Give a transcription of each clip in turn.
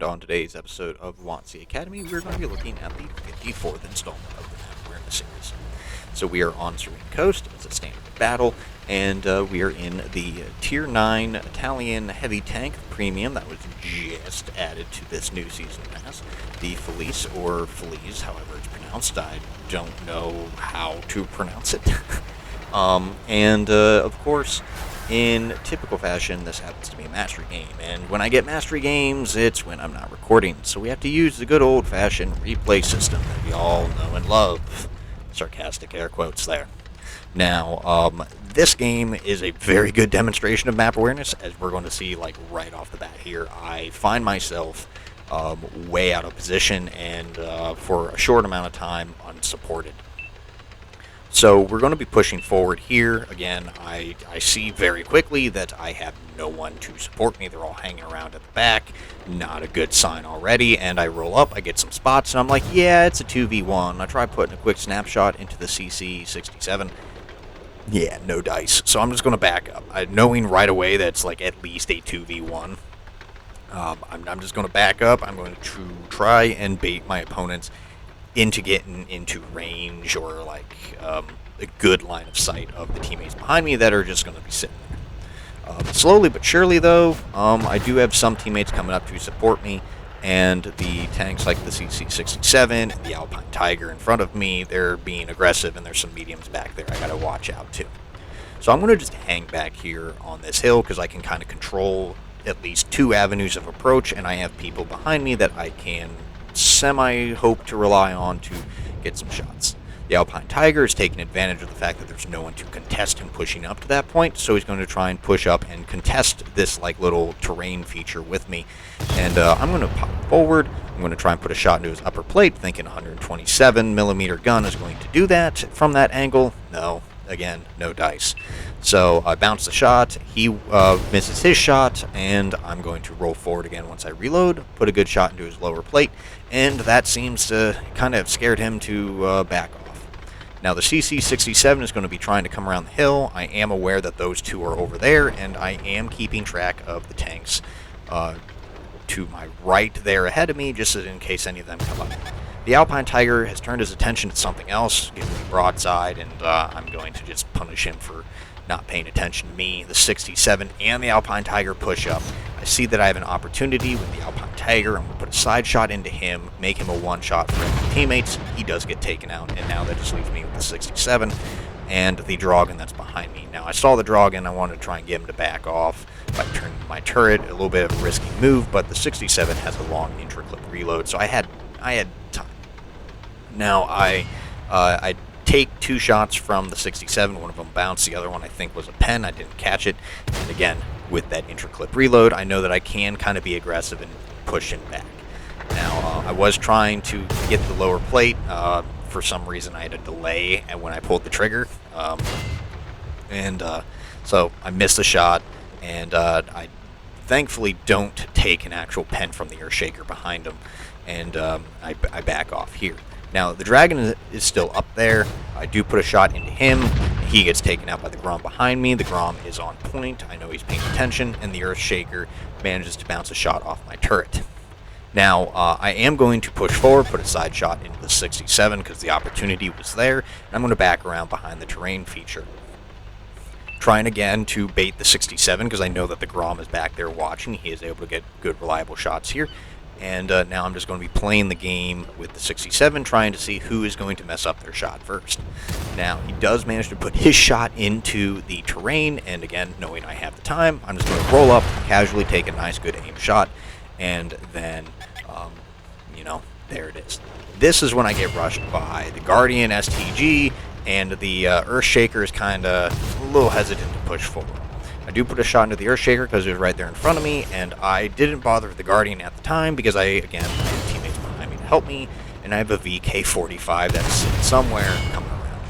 and on today's episode of WoTC Academy, we're going to be looking at the 54th installment of the map we're in the series. So we are on Serene Coast, it's a standard battle, and we are in the Tier 9 Italian Heavy Tank Premium that was just added to this new season pass, the Felice, or Felice, however it's pronounced. I don't know how to pronounce it. Of course, in typical fashion, this happens to be a mastery game, and when I get mastery games, it's when I'm not recording, so we have to use the good old-fashioned replay system that we all know and love. Sarcastic air quotes there. Now, this game is a very good demonstration of map awareness, as we're going to see, like, right off the bat here. I find myself way out of position and, for a short amount of time, unsupported. So we're going to be pushing forward here. Again, I see very quickly that I have no one to support me. They're all hanging around at the back. Not a good sign already. And I roll up, I get some spots, and I'm like, yeah, it's a 2v1. I try putting a quick snapshot into the CC-67. Yeah, no dice. So I'm just going to back up. Knowing right away that it's like at least a 2v1. I'm just going to back up. I'm going to try and bait my opponents into getting into range or like a good line of sight of the teammates behind me that are just going to be sitting there. Slowly but surely, though, I do have some teammates coming up to support me, and the tanks like the CC-67 and the Alpine Tiger in front of me, they're being aggressive, and there's some mediums back there I got to watch out too. So I'm going to just hang back here on this hill because I can kind of control at least two avenues of approach, and I have people behind me that I can semi-hope to rely on to get some shots. The Alpine Tiger is taking advantage of the fact that there's no one to contest him pushing up to that point, so he's going to try and push up and contest this like little terrain feature with me. And I'm going to pop forward. I'm going to try and put a shot into his upper plate, thinking 127mm gun is going to do that from that angle. No. Again, no dice. So I bounce the shot, he misses his shot, and I'm going to roll forward again once I reload, put a good shot into his lower plate, and that seems to kind of have scared him to back off. Now the CC-67 is going to be trying to come around the hill. I am aware that those two are over there, and I am keeping track of the tanks to my right there ahead of me, just in case any of them come up. The Alpine Tiger has turned his attention to something else, giving me broadside, and I'm going to just punish him for not paying attention to me. The 67 and the Alpine Tiger push up. I see that I have an opportunity with the Alpine Tiger. I'm going to put a side shot into him, make him a one-shot for my teammates. He does get taken out, and now that just leaves me with the 67 and the Dragon that's behind me. Now, I saw the Dragon. I wanted to try and get him to back off by turning my turret. A little bit of a risky move, but the 67 has a long intra-clip reload, so I had time. Now, I take two shots from the 67. One of them bounced. The other one, I think, was a pen. I didn't catch it. And again, with that intra-clip reload, I know that I can kind of be aggressive and push him back. Now, I was trying to get the lower plate. For some reason, I had a delay when I pulled the trigger. So I missed the shot, and I thankfully don't take an actual pen from the Earthshaker behind him, and I back off here. Now, the Dragon is still up there. I do put a shot into him. He gets taken out by the Grom behind me. The Grom is on point. I know he's paying attention, and the Earthshaker manages to bounce a shot off my turret. Now, I am going to push forward, put a side shot into the 67 because the opportunity was there, and I'm going to back around behind the terrain feature. Trying again to bait the 67 because I know that the Grom is back there watching. He is able to get good, reliable shots here. And now I'm just going to be playing the game with the 67, trying to see who is going to mess up their shot first. Now, he does manage to put his shot into the terrain, and again, knowing I have the time, I'm just going to roll up, casually take a nice, good aim shot, and then, there it is. This is when I get rushed by the Guardian STG, and the Earthshaker is kind of a little hesitant to push forward. I do put a shot into the Earthshaker because it was right there in front of me, and I didn't bother with the Guardian at the time because I have teammates behind me to help me, and I have a VK-45 that's sitting somewhere coming around.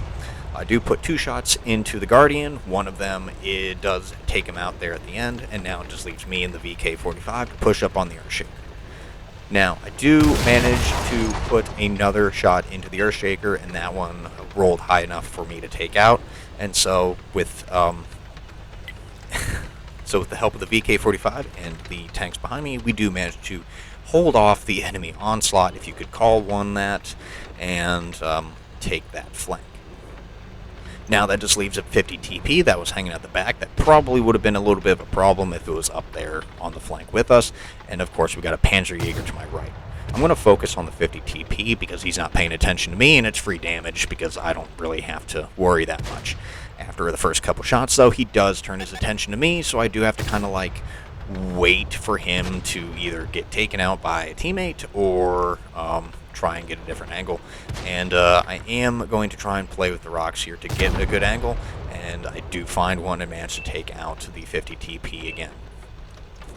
I do put two shots into the Guardian. One of them, it does take him out there at the end, and now it just leaves me in the VK-45 to push up on the Earthshaker. Now, I do manage to put another shot into the Earthshaker, and that one rolled high enough for me to take out, and so with So with the help of the VK-45 and the tanks behind me, we do manage to hold off the enemy onslaught, if you could call one that, and take that flank. Now that just leaves a 50 TP that was hanging at the back. That probably would have been a little bit of a problem if it was up there on the flank with us. And of course we got a Panzerjäger to my right. I'm going to focus on the 50 TP because he's not paying attention to me, and it's free damage because I don't really have to worry that much. After the first couple shots, though, he does turn his attention to me, so I do have to kind of like wait for him to either get taken out by a teammate or try and get a different angle. And I am going to try and play with the rocks here to get a good angle, and I do find one and manage to take out the 50 TP again.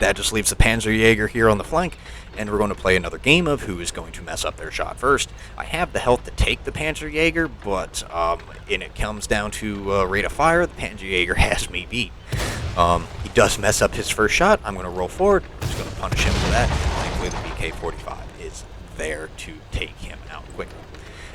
That just leaves the Panzerjäger here on the flank, and we're going to play another game of who is going to mess up their shot first. I have the health to take the Panzerjäger, but when it comes down to rate of fire, the Panzerjäger has me beat. He does mess up his first shot. I'm going to roll forward. I'm just going to punish him for that. Thankfully, the BK-45 is there to take him out quickly.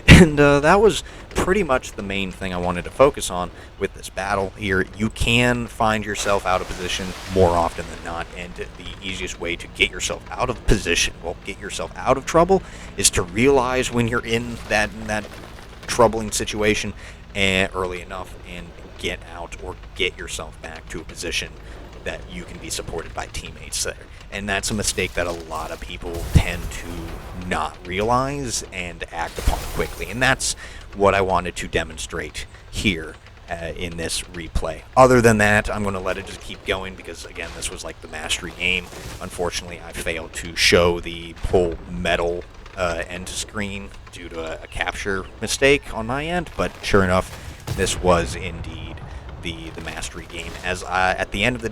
And that was pretty much the main thing I wanted to focus on with this battle here. You can find yourself out of position more often than not, and the easiest way to get yourself out of position, well, get yourself out of trouble, is to realize when you're in that troubling situation early enough and get out or get yourself back to a position that you can be supported by teammates there. And that's a mistake that a lot of people tend to not realize and act upon quickly. And that's what I wanted to demonstrate here in this replay. Other than that, I'm going to let it just keep going because, again, this was like the mastery game. Unfortunately, I failed to show the pull metal end screen due to a capture mistake on my end. But sure enough, this was indeed the mastery game. As at the end of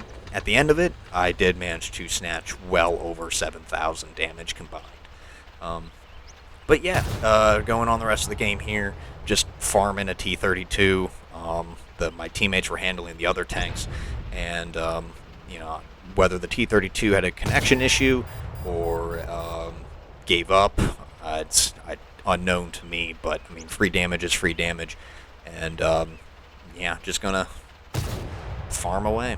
it, I did manage to snatch well over 7,000 damage combined. But yeah, going on the rest of the game here, just farming a T-32. My teammates were handling the other tanks, and you know, whether the T-32 had a connection issue or gave up, it's unknown to me. But I mean, free damage is free damage, and yeah, just gonna farm away.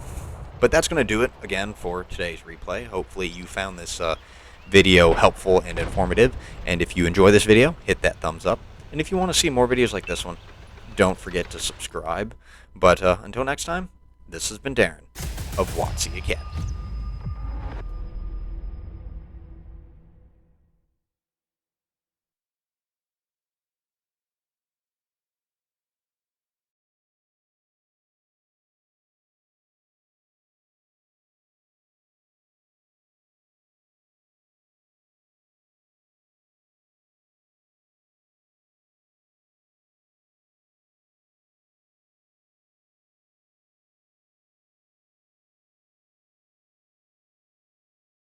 But that's going to do it, again, for today's replay. Hopefully you found this video helpful and informative. And if you enjoy this video, hit that thumbs up. And if you want to see more videos like this one, don't forget to subscribe. But until next time, this has been Darren of WoTC Academy.